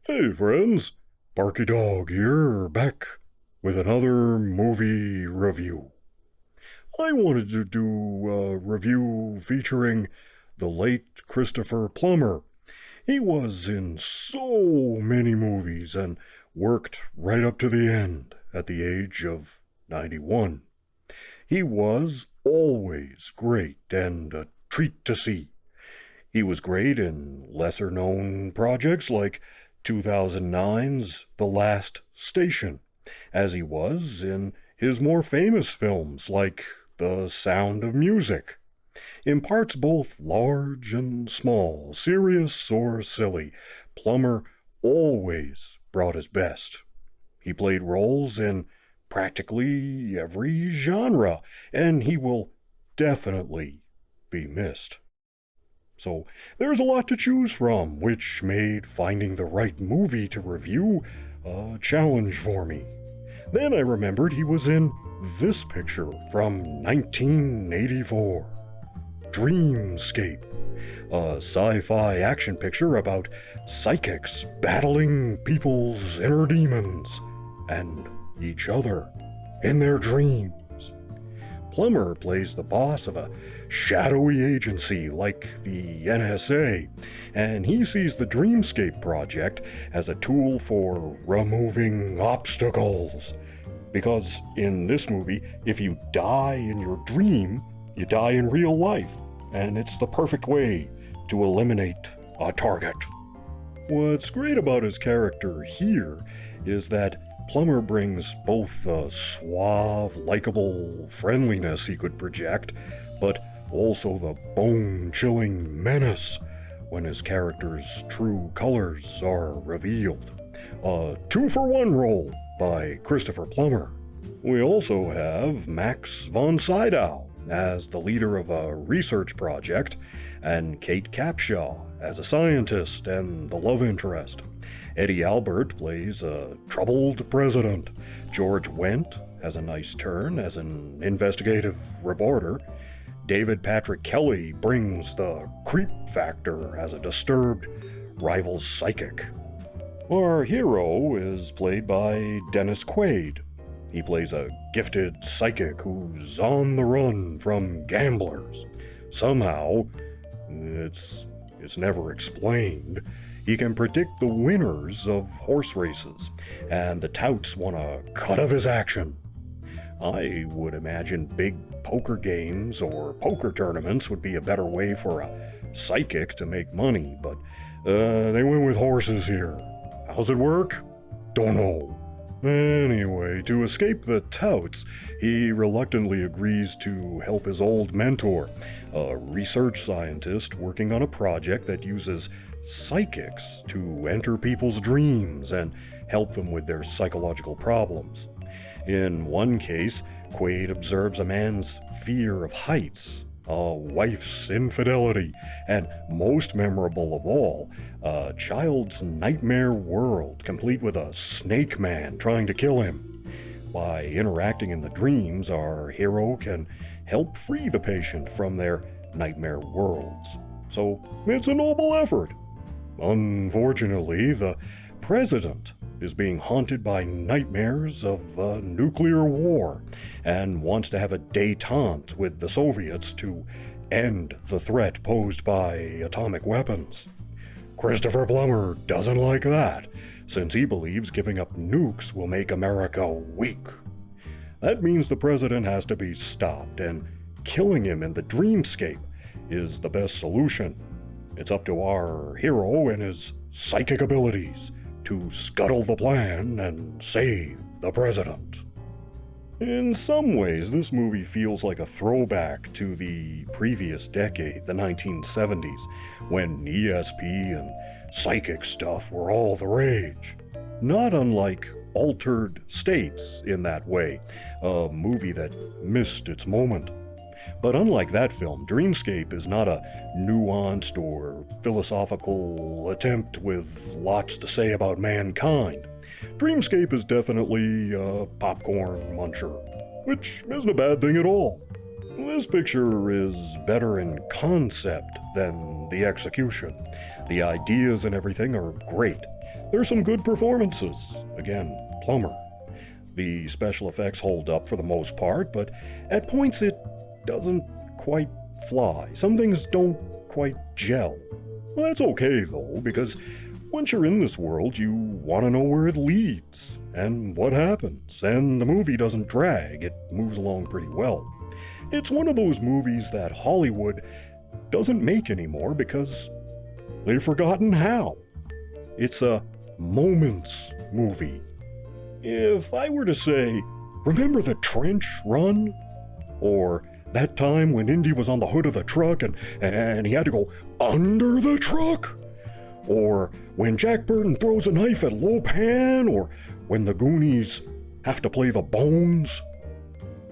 Hey friends, Barky Dog here, back with another movie review. I wanted to do a review featuring the late Christopher Plummer. He was in so many movies and worked right up to the end at the age of 91. He was always great and a treat to see. He was great in lesser known projects like 2009's The Last Station, as he was in his more famous films like The Sound of Music. In parts both large and small, serious or silly, Plummer always brought his best. He played roles in practically every genre, and he will definitely be missed. So there's a lot to choose from, which made finding the right movie to review a challenge for me. Then I remembered he was in this picture from 1984, Dreamscape, a sci-fi action picture about psychics battling people's inner demons and each other in their dreams. Plummer plays the boss of a shadowy agency like the NSA, and he sees the Dreamscape project as a tool for removing obstacles. Because in this movie, if you die in your dream, you die in real life, and it's the perfect way to eliminate a target. What's great about his character here is that Plummer brings both the suave, likable friendliness he could project, but also the bone-chilling menace when his character's true colors are revealed. A two-for-one role by Christopher Plummer. We also have Max von Sydow as the leader of a research project, and Kate Capshaw as a scientist and the love interest. Eddie Albert plays a troubled president. George Wendt has a nice turn as an investigative reporter. David Patrick Kelly brings the creep factor as a disturbed rival psychic. Our hero is played by Dennis Quaid. He plays a gifted psychic who's on the run from gamblers. Somehow, it's never explained, he can predict the winners of horse races, and the touts want a cut of his action. I would imagine big poker games or poker tournaments would be a better way for a psychic to make money, but they went with horses here. How's it work? Don't know. Anyway, to escape the touts, he reluctantly agrees to help his old mentor, a research scientist working on a project that uses psychics to enter people's dreams and help them with their psychological problems. In one case, Quaid observes a man's fear of heights, a wife's infidelity, and most memorable of all, a child's nightmare world complete with a snake man trying to kill him. By interacting in the dreams, our hero can help free the patient from their nightmare worlds. So it's a noble effort. Unfortunately, the president is being haunted by nightmares of a nuclear war and wants to have a détente with the Soviets to end the threat posed by atomic weapons. Christopher Plummer doesn't like that, since he believes giving up nukes will make America weak. That means the president has to be stopped, and killing him in the dreamscape is the best solution. It's up to our hero and his psychic abilities to scuttle the plan and save the president. In some ways, this movie feels like a throwback to the previous decade, the 1970s, when ESP and psychic stuff were all the rage. Not unlike Altered States in that way, a movie that missed its moment. But unlike that film, Dreamscape is not a nuanced or philosophical attempt with lots to say about mankind. Dreamscape is definitely a popcorn muncher, which isn't a bad thing at all. This picture is better in concept than the execution. The ideas and everything are great, There's some good performances. Again, Plummer. The special effects hold up for the most part, but at points it doesn't quite fly. Some things don't quite gel. Well, that's okay though, because once you're in this world, you want to know where it leads and what happens, and the movie doesn't drag. It moves along pretty well. It's one of those movies that Hollywood doesn't make anymore because they've forgotten how. It's a moments movie. If I were to say, remember the trench run? Or that time when Indy was on the hood of the truck and he had to go under the truck? Or when Jack Burton throws a knife at Lopan? Or when the Goonies have to play the Bones?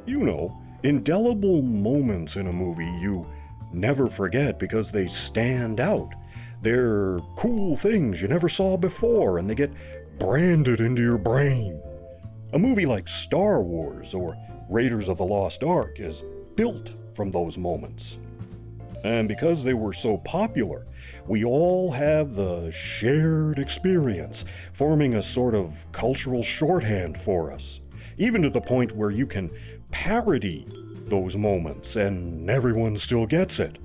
You know, indelible moments in a movie you never forget because they stand out. They're cool things you never saw before, and they get branded into your brain. A movie like Star Wars or Raiders of the Lost Ark is built from those moments. And because they were so popular, we all have the shared experience, forming a sort of cultural shorthand for us, even to the point where you can parody those moments and everyone still gets it.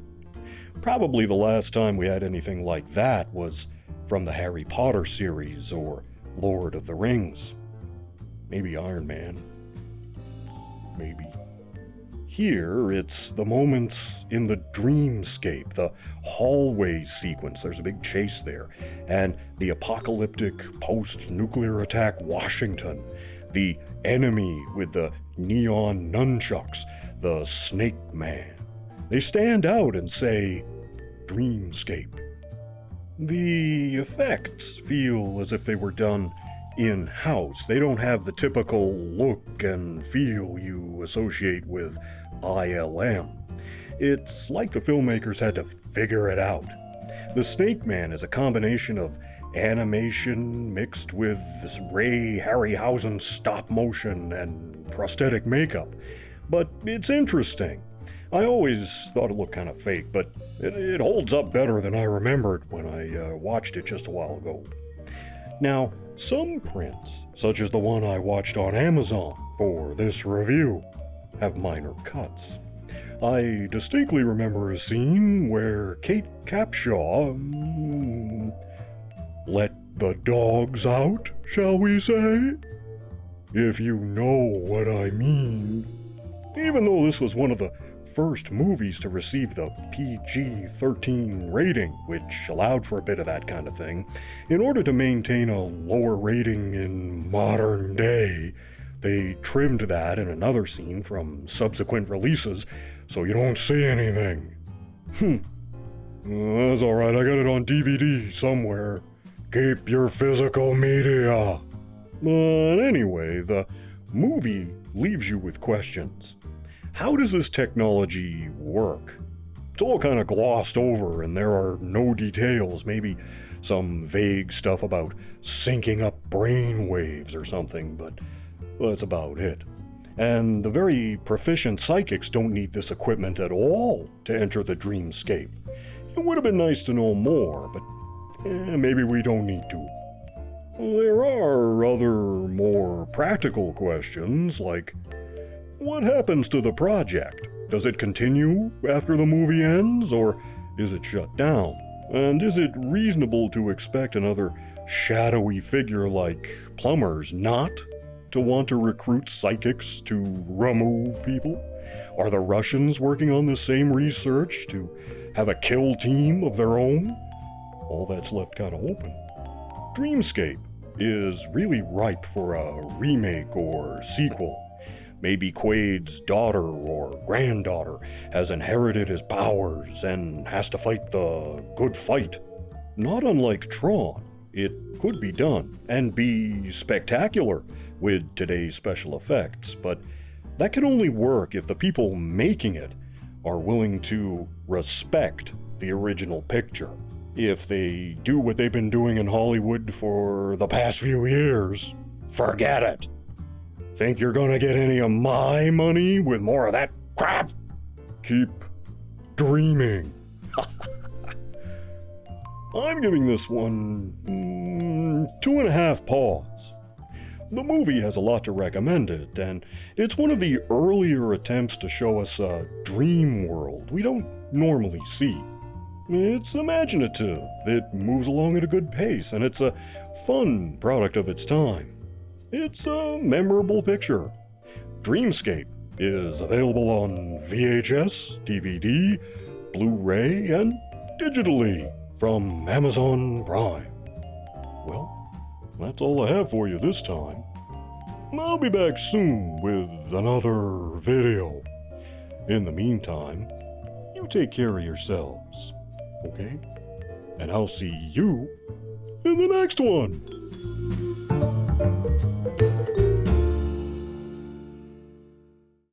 Probably the last time we had anything like that was from the Harry Potter series or Lord of the Rings. Maybe Iron Man. Maybe. Here, it's the moments in the Dreamscape, the hallway sequence. There's a big chase there. And the apocalyptic post-nuclear attack Washington. The enemy with the neon nunchucks. The Snake Man. They stand out and say, Dreamscape. The effects feel as if they were done in-house. They don't have the typical look and feel you associate with ILM. It's like the filmmakers had to figure it out. The Snake Man is a combination of animation mixed with this Ray Harryhausen stop motion and prosthetic makeup. But it's interesting. I always thought it looked kind of fake, but it holds up better than I remembered when I watched it just a while ago. Now, some prints, such as the one I watched on Amazon for this review, have minor cuts. I distinctly remember a scene where Kate Capshaw let the dogs out, shall we say? If you know what I mean. Even though this was one of the first movies to receive the PG-13 rating, which allowed for a bit of that kind of thing, in order to maintain a lower rating in modern day, they trimmed that in another scene from subsequent releases, so you don't see anything. That's alright, I got it on DVD somewhere. Keep your physical media. But anyway, the movie leaves you with questions. How does this technology work? It's all kind of glossed over and there are no details, maybe some vague stuff about syncing up brain waves or something, but that's about it. And the very proficient psychics don't need this equipment at all to enter the Dreamscape. It would have been nice to know more, but maybe we don't need to. There are other more practical questions, like what happens to the project? Does it continue after the movie ends, or is it shut down? And is it reasonable to expect another shadowy figure like Plummer's not to want to recruit psychics to remove people? Are the Russians working on the same research to have a kill team of their own? All that's left kind of open. Dreamscape is really ripe for a remake or sequel. Maybe Quaid's daughter or granddaughter has inherited his powers and has to fight the good fight. Not unlike Tron, it could be done and be spectacular with today's special effects, but that can only work if the people making it are willing to respect the original picture. If they do what they've been doing in Hollywood for the past few years, forget it. Think you're gonna get any of my money with more of that crap? Keep dreaming. I'm giving this one 2.5 Paws. The movie has a lot to recommend it, and it's one of the earlier attempts to show us a dream world we don't normally see. It's imaginative, it moves along at a good pace, and it's a fun product of its time. It's a memorable picture. Dreamscape is available on VHS, DVD, Blu-ray, and digitally from Amazon Prime. Well, that's all I have for you this time. I'll be back soon with another video. In the meantime, you take care of yourselves, okay? And I'll see you in the next one.